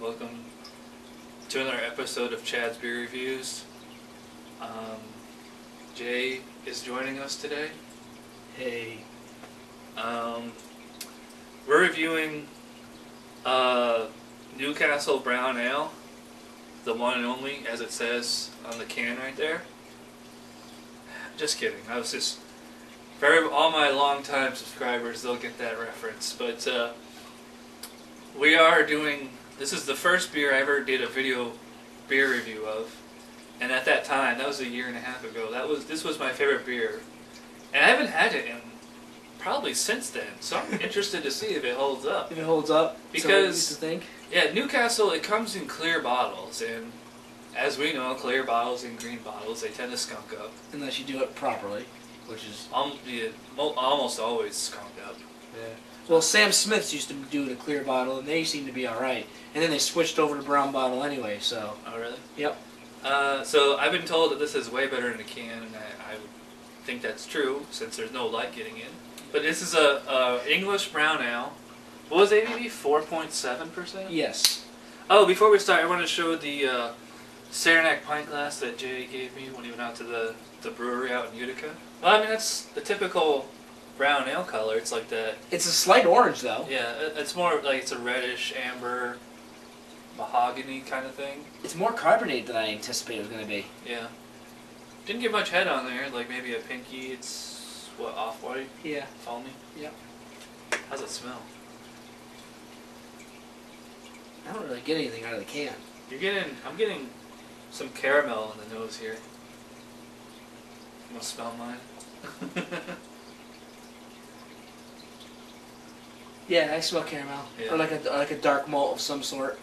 Welcome to another episode of Chad's Beer Reviews. Jay is joining us today. Hey. We're reviewing Newcastle Brown Ale, the one and only, as it says on the can right there. Just kidding. I was just... For all my long-time subscribers, they'll get that reference. But we are doing... This is the first beer I ever did a video beer review of. And at that time, that was a year and a half ago, this was my favorite beer. And I haven't had it in probably since then. So I'm interested to see if it holds up. If it holds up? Because, so to think? Yeah, Newcastle, it comes in clear bottles. And as we know, clear bottles and green bottles, they tend to skunk up. Unless you do it properly, which is... almost always skunk up. Yeah. Well, Sam Smith's used to do a clear bottle, and they seem to be alright. And then they switched over to brown bottle anyway, so... Oh, really? Yep. So I've been told that this is way better in a can, and I think that's true, since there's no light getting in. But this is a English brown ale. What was ABV? 4.7%? Yes. Oh, before we start, I want to show the 𝓕𝓻𝓮𝓬𝓲𝓷 pint glass that Jay gave me when he went out to the brewery out in Utica. Well, I mean, that's the typical brown ale color. It's like that. It's a slight orange, though. Yeah, it's more like it's a reddish, amber, mahogany kind of thing. It's more carbonated than I anticipated it was going to be. Yeah. Didn't get much head on there, like maybe a pinky. It's, what, off-white? Yeah. Foamy? Yeah. How's it smell? I don't really get anything out of the can. I'm getting some caramel in the nose here. You want to smell mine? Yeah, I smell caramel. Yeah. Or like a dark malt of some sort.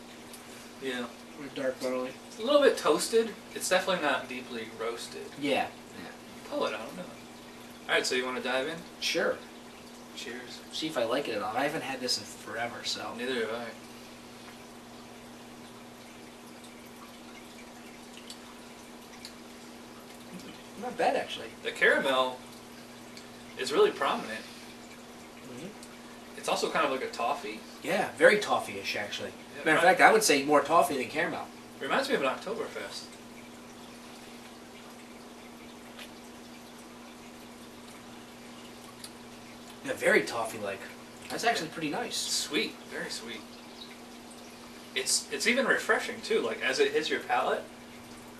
Yeah. Or dark barley. It's a little bit toasted. It's definitely not deeply roasted. Yeah. Pull it, I don't know. Alright, so you want to dive in? Sure. Cheers. See if I like it at all. I haven't had this in forever, so... Neither have I. Not bad, actually. The caramel is really prominent. Mm-hmm. It's also kind of like a toffee. Yeah, very toffee-ish, actually. Yeah, Matter of fact, I would say more toffee than caramel. Reminds me of an Oktoberfest. Yeah, very toffee-like. That's actually pretty nice. Sweet, very sweet. It's even refreshing too. Like as it hits your palate,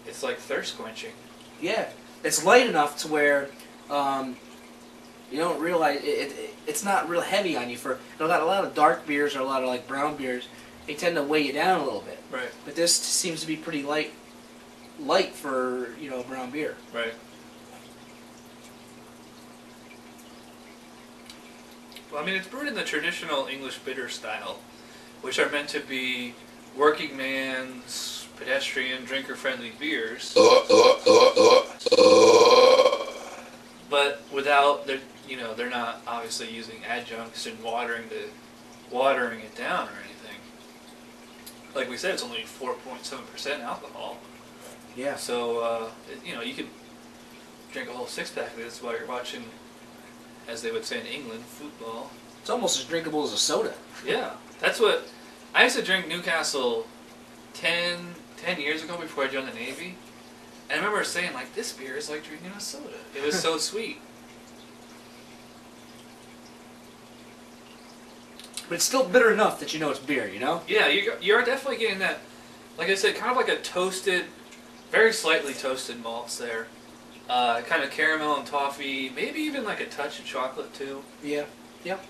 it's like thirst quenching. Yeah, it's light enough to where you don't realize it's not real heavy on you. For a lot of dark beers or a lot of like brown beers, they tend to weigh you down a little bit. Right. But this seems to be pretty light for brown beer. Right. Well, I mean, it's brewed in the traditional English bitter style, which are meant to be working man's, pedestrian, drinker-friendly beers. But without, they're not obviously using adjuncts and watering it down or anything. Like we said, it's only 4.7% alcohol. Yeah. So, you could drink a whole six-pack of this while you're watching, as they would say in England, football. It's almost as drinkable as a soda. Yeah, that's what... I used to drink Newcastle 10 years ago before I joined the Navy. And I remember saying, like, this beer is like drinking a soda. It was so sweet. But it's still bitter enough that you know it's beer, you know? Yeah, you're definitely getting that, like I said, kind of like a toasted, very slightly toasted malts there. Kind of caramel and toffee, maybe even like a touch of chocolate too. Yeah. Yep.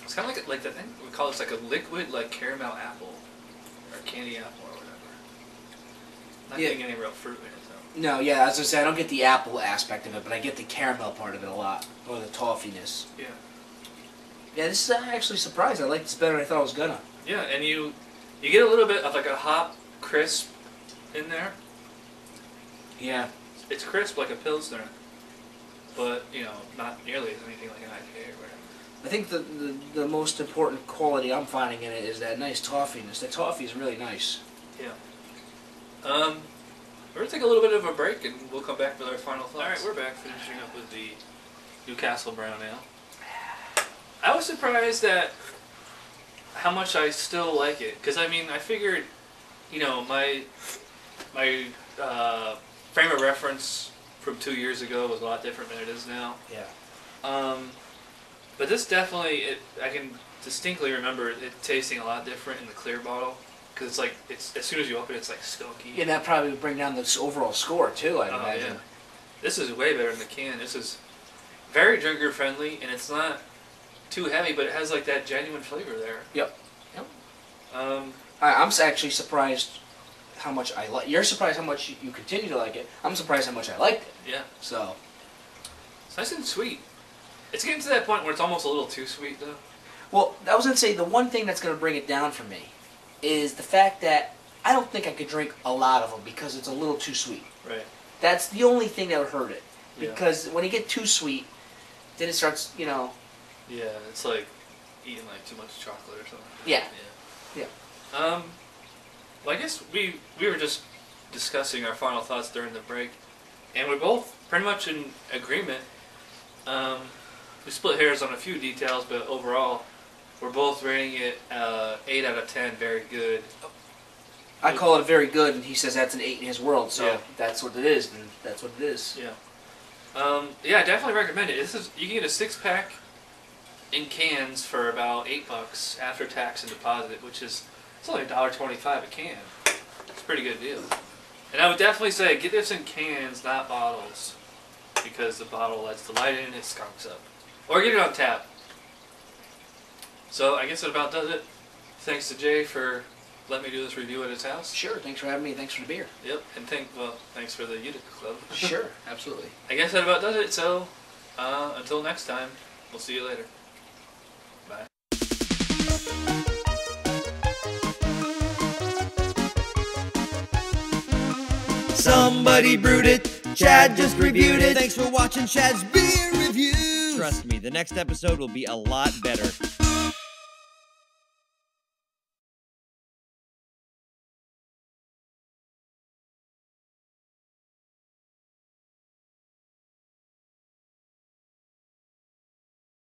It's kind of like the thing we call this like a liquid like caramel apple or candy apple or whatever. Not getting any real fruit in it though. No, yeah, as I said, I don't get the apple aspect of it, but I get the caramel part of it a lot, or the toffiness. Yeah. Yeah, this is actually surprised. I like this better than I thought I was gonna. Yeah, and you get a little bit of like a hop crisp in there. Yeah. It's crisp like a Pilsner, but, not nearly as anything like an IPA or whatever. I think the most important quality I'm finding in it is that nice toffiness. The toffee is really nice. Yeah. We're going to take a little bit of a break and we'll come back with our final thoughts. Alright, we're back finishing up with the Newcastle Brown Ale. I was surprised that how much I still like it. Because I mean, I figured, you know, my frame of reference from 2 years ago was a lot different than it is now. Yeah. But this definitely, I can distinctly remember it tasting a lot different in the clear bottle. Because it's like, as soon as you open it, it's like skunky. Yeah, that probably would bring down the overall score too, I'd imagine. Yeah. This is way better than the can. This is very drinker friendly, and it's not too heavy, but it has like that genuine flavor there. Yep. I'm actually surprised how much I like. You're surprised how much you continue to like it. I'm surprised how much I liked it. Yeah. So. It's nice and sweet. It's getting to that point where it's almost a little too sweet, though. Well, I was gonna say the one thing that's gonna bring it down for me is the fact that I don't think I could drink a lot of them because it's a little too sweet. Right. That's the only thing that would hurt it. Yeah. Because when you get too sweet, then it starts, you know. Yeah, it's like eating like too much chocolate or something. Yeah. Yeah. Well, I guess we were just discussing our final thoughts during the break, and we're both pretty much in agreement. We split hairs on a few details, but overall, we're both rating it 8 out of 10, very good. I call it very good, and he says that's an 8 in his world, so yeah. That's what it is, and that's what it is. Yeah. Yeah, I definitely recommend it. You can get a 6-pack in cans for about $8 after tax and deposit, which is it's only $1.25 a can. It's a pretty good deal. And I would definitely say get this in cans, not bottles, because the bottle lets the light in and it skunks up. Or get it on tap. So I guess that about does it. Thanks to Jay for letting me do this review at his house. Sure, thanks for having me, thanks for the beer. Yep, and thanks for the Utica Club. Sure, absolutely. I guess that about does it, so until next time, we'll see you later. Bye. Somebody brewed it, Chad just reviewed it. Thanks for watching Chad's beer review. Trust me, the next episode will be a lot better.